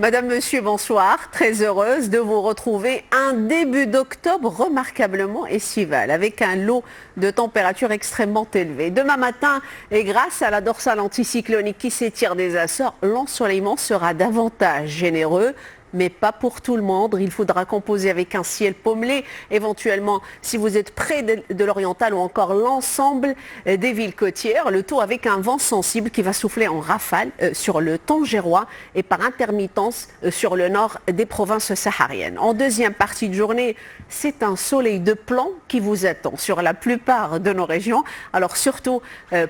Madame, Monsieur, bonsoir. Très heureuse de vous retrouver un début d'octobre remarquablement estival avec un lot de températures extrêmement élevées. Demain matin, et grâce à la dorsale anticyclonique qui s'étire des Açores, l'ensoleillement sera davantage généreux. Mais pas pour tout le monde. Il faudra composer avec un ciel pommelé, éventuellement si vous êtes près de l'oriental ou encore l'ensemble des villes côtières. Le tout avec un vent sensible qui va souffler en rafale sur le Tangérois et par intermittence sur le nord des provinces sahariennes. En deuxième partie de journée, c'est un soleil de plomb qui vous attend sur la plupart de nos régions. Alors surtout,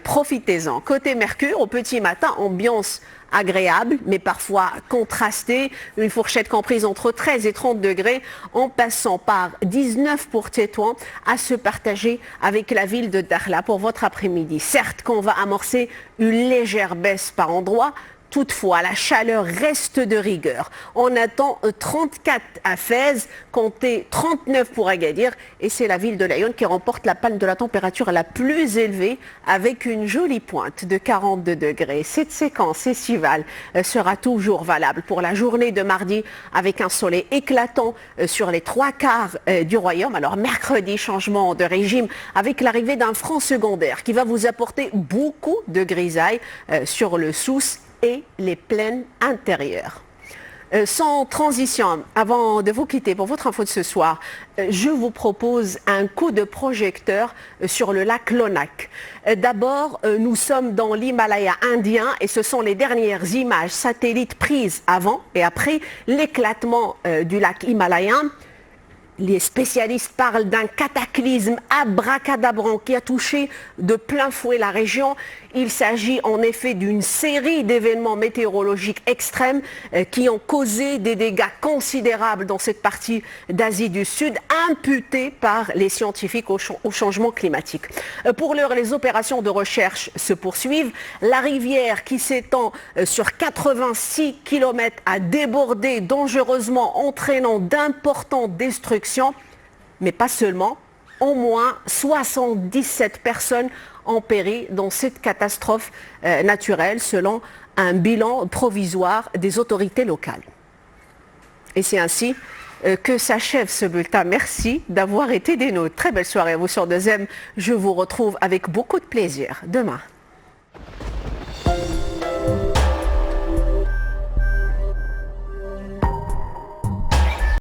profitez-en. Côté Mercure, au petit matin, ambiance agréable, mais parfois contrastée. Une fourchette comprise entre 13 et 30 degrés, en passant par 19 pour Tétouan, à se partager avec la ville de Dakhla pour votre après-midi. Certes qu'on va amorcer une légère baisse par endroits, toutefois, la chaleur reste de rigueur. On attend 34 à Fès, comptez 39 pour Agadir. Et c'est la ville de Laayoune qui remporte la palme de la température la plus élevée avec une jolie pointe de 42 degrés. Cette séquence estivale sera toujours valable pour la journée de mardi avec un soleil éclatant sur les 3/4 du royaume. Alors mercredi, changement de régime avec l'arrivée d'un front secondaire qui va vous apporter beaucoup de grisailles sur le Souss et les plaines intérieures. Sans transition, avant de vous quitter pour votre info de ce soir, je vous propose un coup de projecteur sur le lac Lonak. D'abord, nous sommes dans l'Himalaya indien et ce sont les dernières images satellites prises avant et après l'éclatement du lac himalayen. Les spécialistes parlent d'un cataclysme abracadabrant qui a touché de plein fouet la région. Il s'agit en effet d'une série d'événements météorologiques extrêmes qui ont causé des dégâts considérables dans cette partie d'Asie du Sud, imputés par les scientifiques au changement climatique. Pour l'heure, les opérations de recherche se poursuivent. La rivière qui s'étend sur 86 km a débordé dangereusement, entraînant d'importantes destructions. Mais pas seulement, au moins 77 personnes ont péri dans cette catastrophe naturelle selon un bilan provisoire des autorités locales. Et c'est ainsi que s'achève ce bulletin. Merci d'avoir été des nôtres. Très belle soirée à vous sur 2M. Je vous retrouve avec beaucoup de plaisir demain.